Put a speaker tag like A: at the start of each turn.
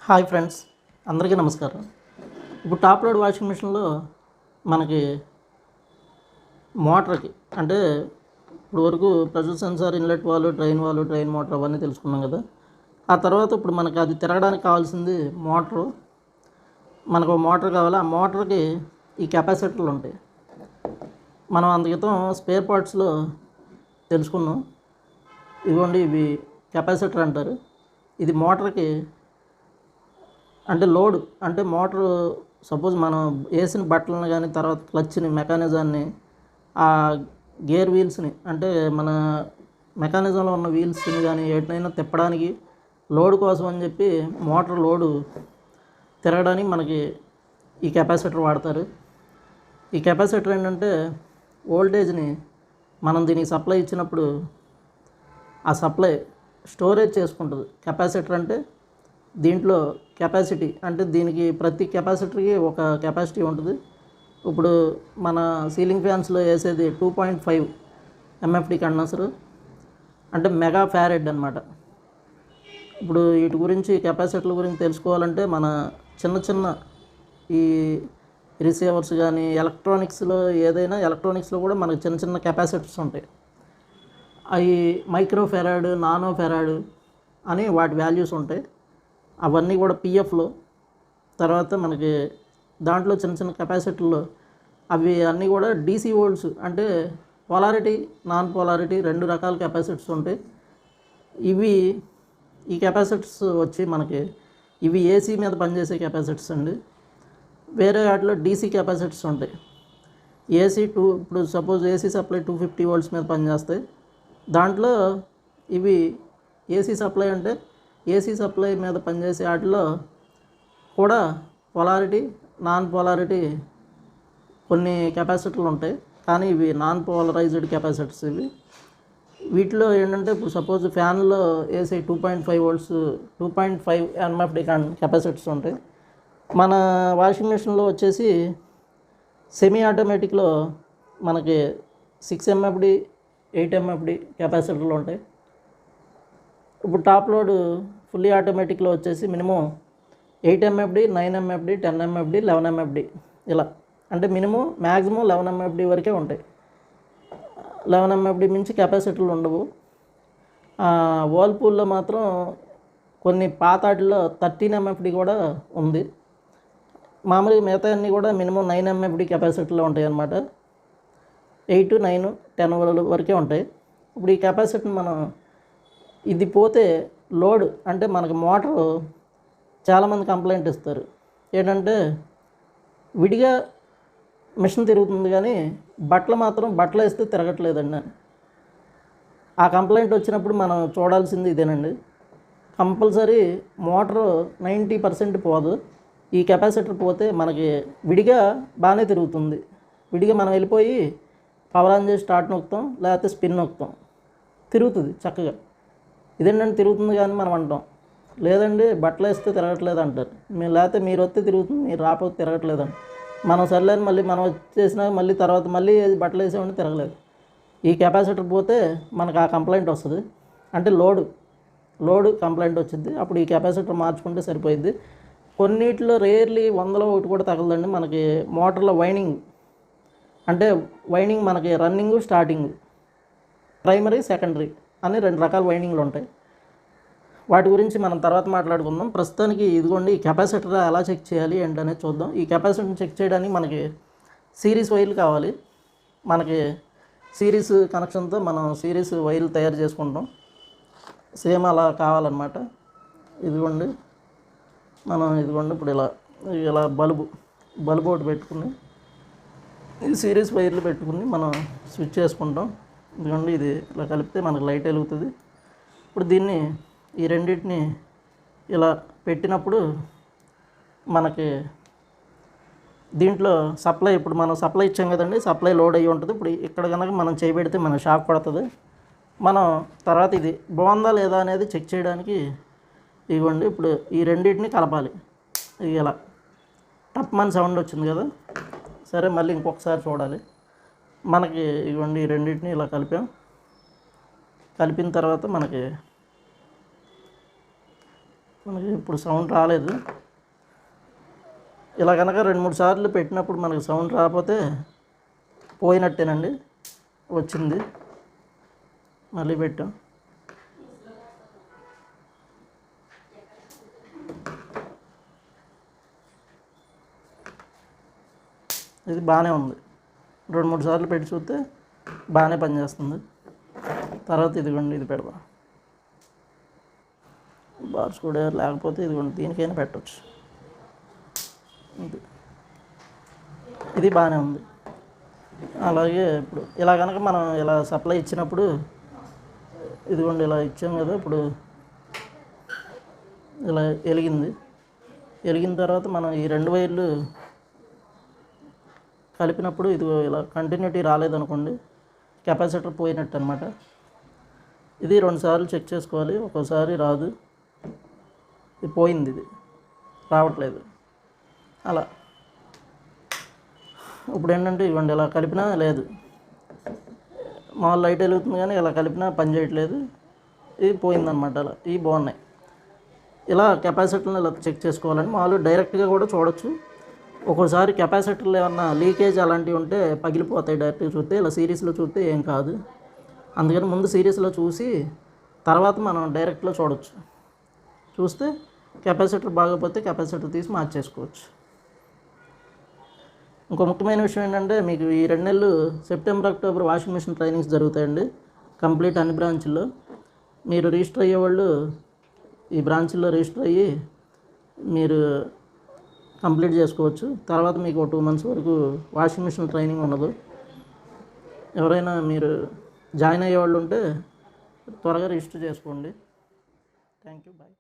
A: Hi friends, అందరికీ నమస్కారం. ఇప్పుడు టాప్ లోడ్ వాషింగ్ మిషన్లో మనకి మోటార్కి అంటే ఇప్పుడు వరకు pressure sensor, inlet valve, drain motor అవన్నీ తెలుసుకున్నాం కదా. ఆ తర్వాత ఇప్పుడు మనకి అది తిరగడానికి కావాల్సింది మోటారు. మనకు మోటార్ కావాలి. ఆ మోటార్కి ఈ కెపాసిటర్లు ఉంటాయి. మనం అందుకితం స్పేర్ పార్ట్స్లో తెలుసుకున్నాం. ఇదిగోండి, ఇవి కెపాసిటర్ అంటారు. ఇది మోటార్కి అంటే లోడ్, అంటే మోటారు సపోజ్ మనం వేసిన బట్టలను కానీ, తర్వాత క్లచ్ని, మెకానిజాన్ని, ఆ గేర్ వీల్స్ని, అంటే మన మెకానిజంలో ఉన్న వీల్స్ని కానీ ఎటైనా తిప్పడానికి లోడ్ కోసం అని చెప్పి మోటార్ లోడు తిరగడానికి మనకి ఈ కెపాసిటర్ వాడతారు. ఈ కెపాసిటర్ ఏంటంటే వోల్టేజ్ని మనం దీనికి సప్లై ఇచ్చినప్పుడు ఆ సప్లై స్టోరేజ్ చేసుకుంటుంది. కెపాసిటర్ అంటే దీంట్లో కెపాసిటీ, అంటే దీనికి ప్రతి కెపాసిటర్కి ఒక కెపాసిటీ ఉంటుంది. ఇప్పుడు మన సీలింగ్ ఫ్యాన్స్లో వేసేది 2.5 ఎంఎఫ్డి కండెన్సరు, అంటే మెగా ఫ్యారెడ్ అనమాట. ఇప్పుడు వీటి గురించి, కెపాసిటర్ల గురించి తెలుసుకోవాలంటే మన చిన్న ఈ రిసీవర్స్ కానీ, ఎలక్ట్రానిక్స్లో ఏదైనా ఎలక్ట్రానిక్స్లో కూడా మనకు చిన్న కెపాసిటర్స్ ఉంటాయి. అవి మైక్రో ఫెరాడ్, నానో ఫెరాడ్ అని వాటి వాల్యూస్ ఉంటాయి. అవన్నీ కూడా పిఎఫ్లో. తర్వాత మనకి దాంట్లో చిన్న కెపాసిటర్లు, అవి అన్నీ కూడా డీసీ వోల్ట్స్, అంటే పోలారిటీ, నాన్ పోలారిటీ, 2 రకాల కెపాసిటర్స్ ఉంటాయి. ఈ కెపాసిటర్స్ వచ్చి మనకి ఇవి ఏసీ మీద పనిచేసే కెపాసిటర్స్ అండి. వేరే వాటిలో డీసీ కెపాసిటర్స్ ఉంటాయి. ఇప్పుడు సపోజ్ ఏసీ సప్లై 250 వోల్ట్స్ మీద పనిచేస్తాయి. దాంట్లో ఇవి ఏసీ సప్లై, అంటే ఏసీ సప్లై మీద పనిచేసే వాటిలో కూడా పొలారిటీ, నాన్ పోలారిటీ కొన్ని కెపాసిటర్లు ఉంటాయి. కానీ ఇవి నాన్ పోలరైజ్డ్ కెపాసిటర్స్. వీటిలో ఏంటంటే ఇప్పుడు సపోజ్ ఫ్యాన్లో వేసే 2.5 వోల్ట్స్, 2.5 ఎంఎఫ్డి కెపాసిటర్స్ ఉంటాయి. మన వాషింగ్ మిషన్లో వచ్చేసి సెమీ ఆటోమేటిక్లో మనకి 6 ఎంఎఫ్డి, 8 ఎంఎఫ్డి కెపాసిటర్లు ఉంటాయి. ఇప్పుడు టాప్ లోడ్ ఫుల్లీ ఆటోమేటిక్లో వచ్చేసి minimum 8 MFD, 9 MFD, 10 MFD, 11 MFD, ఇలా. అంటే మ్యాక్సిమం 11 ఎంఎఫ్డి వరకే ఉంటాయి. 11 ఎంఎఫ్డి మించి కెపాసిటర్లు ఉండవు. వర్ల్పూల్లో మాత్రం కొన్ని పాతాటిలో 13 ఎంఎఫ్డి కూడా ఉంది. మామూలుగా మిగతా అన్నీ కూడా మినిమం 9 ఎంఎఫ్డి కెపాసిటర్లు ఉంటాయి అన్నమాట. 8, 9, 10 వరకే ఉంటాయి. ఇప్పుడు ఈ కెపాసిటర్ మనం ఇది పోతే లోడ్, అంటే మనకి మోటారు చాలామంది కంప్లైంట్ ఇస్తారు. ఏంటంటే విడిగా మిషన్ తిరుగుతుంది కానీ బట్టలు వేస్తే తిరగట్లేదండి. ఆ కంప్లైంట్ వచ్చినప్పుడు మనం చూడాల్సింది ఇదేనండి. కంపల్సరీ మోటారు 90% పోదు. ఈ కెపాసిటర్ పోతే మనకి విడిగా బాగానే తిరుగుతుంది. విడిగా మనం వెళ్ళిపోయి పవర్ ఆన్ చేసి స్టార్ట్ నొక్కుతాం, లేకపోతే స్పిన్ నొక్కుతాం, తిరుగుతుంది చక్కగా. ఇదేంటంటే తిరుగుతుంది కానీ మనం అంటాం, లేదండి బట్టలు వేస్తే తిరగట్లేదు అంటారు. లేకపోతే మీరు వస్తే తిరుగుతుంది, మీరు రాకపోతే తిరగట్లేదండి. మనం సర్లేని మళ్ళీ మనం వచ్చేసినా మళ్ళీ బట్టలు వేసేవాడిని తిరగలేదు. ఈ కెపాసిటర్ పోతే మనకు ఆ కంప్లైంట్ వస్తుంది. అంటే లోడ్ కంప్లైంట్ వచ్చింది. అప్పుడు ఈ కెపాసిటర్ మార్చుకుంటే సరిపోయింది. కొన్నిటిలో రేర్లీ 100లో ఒకటి కూడా తగలదండి. మనకి మోటార్లో వైండింగ్ మనకి రన్నింగ్, స్టార్టింగ్, ప్రైమరీ, సెకండరీ అని 2 రకాల వైండింగ్లు ఉంటాయి. వాటి గురించి మనం తర్వాత మాట్లాడుకుందాం. ప్రస్తుతానికి ఇదిగోండి, ఈ కెపాసిటర్ ఎలా చెక్ చేయాలి ఏంటనేది చూద్దాం. ఈ కెపాసిటర్ని చెక్ చేయడానికి మనకి సిరీస్ వైర్లు కావాలి. మనకి సిరీస్ కనెక్షన్తో మనం సిరీస్ వైర్లు తయారు చేసుకుంటాం. సేమ్ అలా కావాలన్నమాట. ఇదిగోండి ఇప్పుడు ఇలా బల్బు ఒకటి పెట్టుకుని ఈ సిరీస్ వైర్లు పెట్టుకుని మనం స్విచ్ చేసుకుంటాం. ఇదిగోండి, ఇది ఇలా కలిపితే మనకు లైట్ వెలుగుతుంది. ఇప్పుడు దీన్ని, ఈ రెండింటిని ఇలా పెట్టినప్పుడు మనకి దీంట్లో సప్లై, ఇప్పుడు మనం సప్లై ఇచ్చాం కదండి, సప్లై లోడ్ అయ్యి ఉంటుంది. ఇప్పుడు ఇక్కడ కనుక మనం చేయబెడితే మన షాక్ పడుతుంది. మనం తర్వాత ఇది బాగుందా లేదా అనేది చెక్ చేయడానికి ఇదిగోండి ఇప్పుడు ఈ రెండింటిని కలపాలి. ఇది ఇలా టప్మని సౌండ్ వచ్చింది కదా. సరే, మళ్ళీ ఇంకొకసారి చూడాలి. మనకి ఇదిగోండి ఈ రెండింటిని ఇలా కలిపిన తర్వాత మనకి మనకి ఇప్పుడు సౌండ్ రాలేదు. ఇలా కనుక 2-3 సార్లు పెట్టినప్పుడు మనకి సౌండ్ రాకపోతే పోయినట్టేనండి. వచ్చింది, మళ్ళీ పెట్టాం. ఇది బాగానే ఉంది. 2-3 సార్లు పెట్టి చూస్తే బాగానే పనిచేస్తుంది. తర్వాత ఇదిగోండి, ఇది పెడదాం. బార్స్ కూడా లేకపోతే ఇదిగోండి, దీనికైనా పెట్టవచ్చు. ఇది బాగానే ఉంది. అలాగే ఇప్పుడు ఇలా కనుక మనం ఇలా సప్లై ఇచ్చినప్పుడు ఇదిగోండి, ఇలా ఇచ్చాం కదా, ఇప్పుడు ఇలా వెలిగిన తర్వాత మనం ఈ 2 వైర్లు కలిపినప్పుడు ఇదిగో ఇలా కంటిన్యూటీ రాలేదనుకోండి, కెపాసిటర్ పోయినట్టు అనమాట. ఇది 2 సార్లు చెక్ చేసుకోవాలి. ఒక్కోసారి రాదు, ఇది పోయింది, ఇది రావట్లేదు. అలా ఇప్పుడు ఏంటంటే ఇవ్వండి, ఇలా కలిపినా లేదు, మామూలు లైట్ వెలుగుతుంది కానీ ఇలా కలిపినా పని చేయట్లేదు. ఇది పోయిందనమాట. అలా ఇవి బాగున్నాయి. ఇలా కెపాసిటర్ని ఇలా చెక్ చేసుకోవాలండి. మామూలుగా డైరెక్ట్గా కూడా చూడొచ్చు. ఒక్కోసారి కెపాసిటర్లు ఏమన్నా లీకేజ్ అలాంటివి ఉంటే పగిలిపోతాయి. డైరెక్ట్గా చూస్తే, ఇలా సిరీస్లో చూస్తే ఏం కాదు. అందుకని ముందు సిరీస్లో చూసి తర్వాత మనం డైరెక్ట్లో చూడొచ్చు. చూస్తే కెపాసిటర్ బాగోకపోతే కెపాసిటర్ తీసి మార్చేసుకోవచ్చు. ఇంకో ముఖ్యమైన విషయం ఏంటంటే, మీకు ఈ 2 నెలలు September, October washing machine trainings జరుగుతాయండి కంప్లీట్ అన్ని బ్రాంచుల్లో. మీరు రిజిస్టర్ అయ్యేవాళ్ళు ఈ బ్రాంచ్ల్లో రిజిస్టర్ అయ్యి మీరు కంప్లీట్ చేసుకోవచ్చు. తర్వాత మీకు 2 months వరకు వాషింగ్ మిషన్ ట్రైనింగ్ ఉండదు. ఎవరైనా మీరు జాయిన్ అయ్యేవాళ్ళు ఉంటే త్వరగా రిజిస్టర్ చేసుకోండి. Thank you, bye.